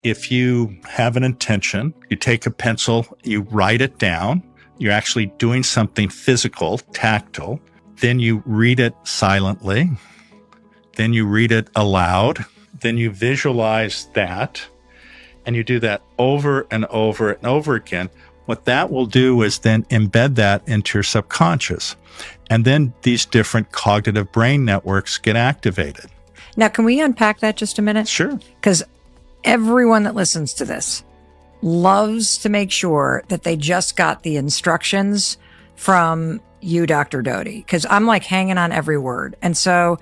If you have an intention, you take a pencil, you write it down, you're actually doing something physical, tactile, then you read it silently, then you read it aloud, then you visualize that, and you do that over and over and over again. What that will do is then embed that into your subconscious. And then these different cognitive brain networks get activated. Now, can we unpack that just a minute? Sure. Because everyone that listens to this loves to make sure that they just got the instructions from you, Dr. Doty, because I'm like hanging on every word. And so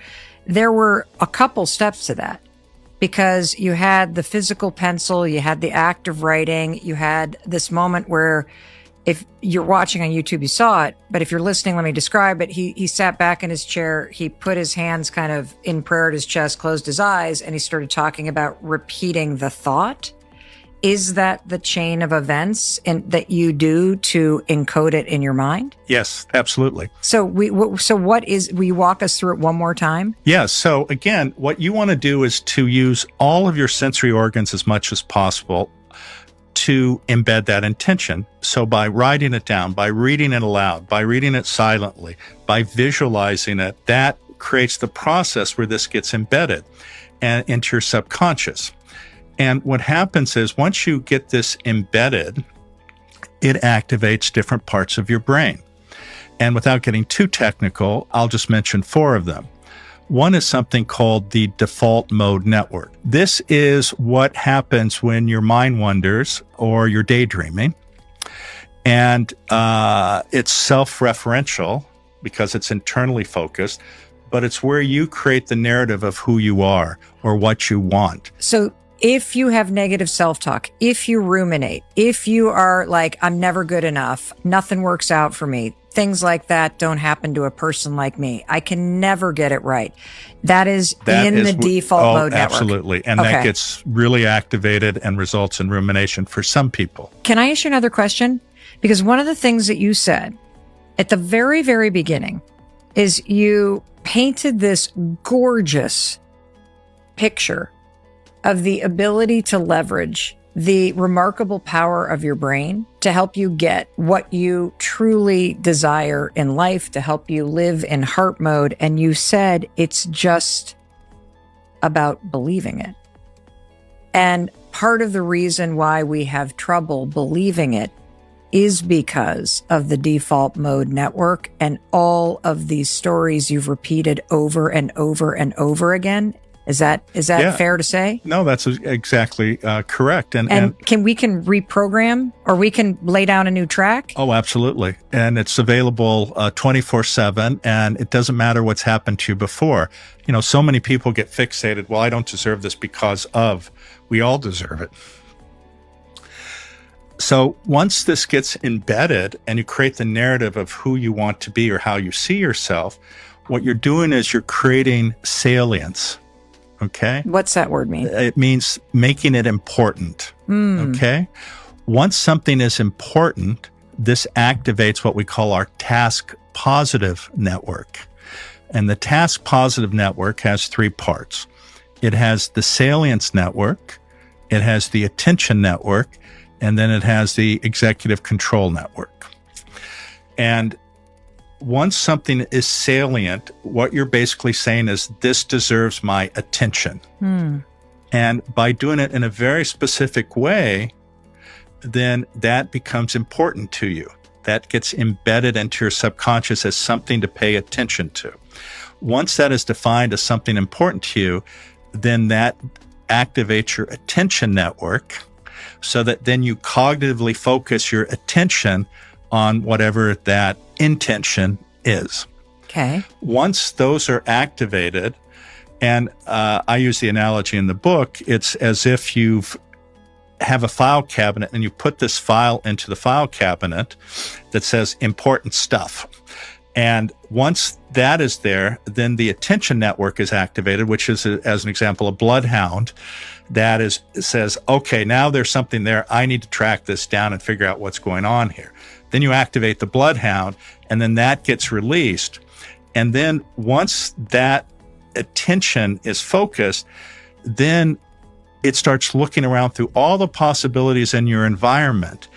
there were a couple steps to that, because you had the physical pencil, you had the act of writing, you had this moment where, if you're watching on YouTube, you saw it, but if you're listening, let me describe it. He sat back in his chair, he put his hands kind of in prayer at his chest, closed his eyes, and he started talking about repeating the thought. Is that the chain of events that you do to encode it in your mind? Yes, absolutely. So what is, will you walk us through it one more time? Yeah. So again, what you want to do is to use all of your sensory organs as much as possible to embed that intention. So by writing it down, by reading it aloud, by reading it silently, by visualizing it, that creates the process where this gets embedded and into your subconscious. And what happens is once you get this embedded, it activates different parts of your brain. And without getting too technical, I'll just mention 4 of them. One is something called the default mode network. This is what happens when your mind wanders or you're daydreaming. And it's self-referential because it's internally focused, but it's where you create the narrative of who you are or what you want. So if you have negative self-talk, if you ruminate, if you are like, I'm never good enough, nothing works out for me, things like that don't happen to a person like me, I can never get it right. That is the default mode network. Absolutely. And that gets really activated and results in rumination for some people. Can I ask you another question? Because one of the things that you said at the very, very beginning is you painted this gorgeous picture of the ability to leverage the remarkable power of your brain to help you get what you truly desire in life, to help you live in heart mode. And you said it's just about believing it. And part of the reason why we have trouble believing it is because of the default mode network and all of these stories you've repeated over and over and over again. Is that fair to say? No, that's exactly correct. And we can reprogram, or we can lay down a new track? Oh, absolutely. And it's available 24/7, and it doesn't matter what's happened to you before. You know, so many people get fixated, well, I don't deserve this because of. We all deserve it. So once this gets embedded and you create the narrative of who you want to be or how you see yourself, what you're doing is you're creating salience. Okay. What's that word mean? It means making it important. Okay. Once something is important, this activates what we call our task positive network. And the task positive network has 3 parts. It has the salience network, it has the attention network, and then it has the executive control network. And once something is salient, what you're basically saying is, this deserves my attention. And by doing it in a very specific way, then that becomes important to you. That gets embedded into your subconscious as something to pay attention to. Once that is defined as something important to you, then that activates your attention network so that then you cognitively focus your attention on whatever that intention is. Okay. Once those are activated, and I use the analogy in the book, it's as if you have a file cabinet and you put this file into the file cabinet that says important stuff. And once that is there, then the attention network is activated, which is, as an example, a bloodhound that says, okay, now there's something there. I need to track this down and figure out what's going on here. Then you activate the bloodhound, and then that gets released. And then once that attention is focused, then it starts looking around through all the possibilities in your environment.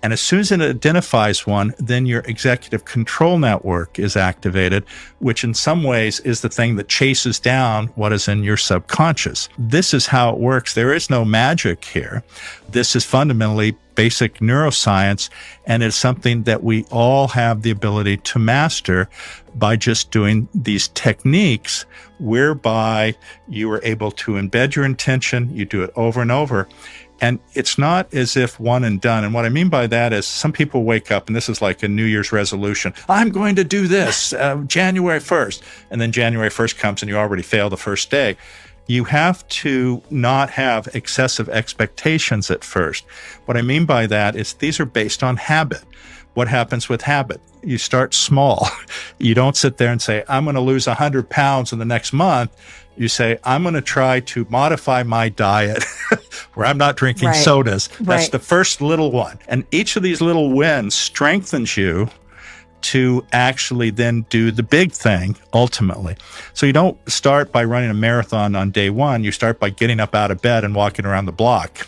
And as soon as it identifies one, then your executive control network is activated, which in some ways is the thing that chases down what is in your subconscious. This is how it works. There is no magic here. This is fundamentally basic neuroscience, and it's something that we all have the ability to master by just doing these techniques whereby you are able to embed your intention, you do it over and over. And it's not as if one and done. And what I mean by that is some people wake up, and this is like a New Year's resolution. I'm going to do this January 1st. And then January 1st comes and you already fail the first day. You have to not have excessive expectations at first. What I mean by that is these are based on habit. What happens with habit? You start small. You don't sit there and say, I'm going to lose 100 pounds in the next month. You say, I'm going to try to modify my diet where I'm not drinking sodas. That's the first little one. And each of these little wins strengthens you to actually then do the big thing ultimately. So you don't start by running a marathon on day one. You start by getting up out of bed and walking around the block.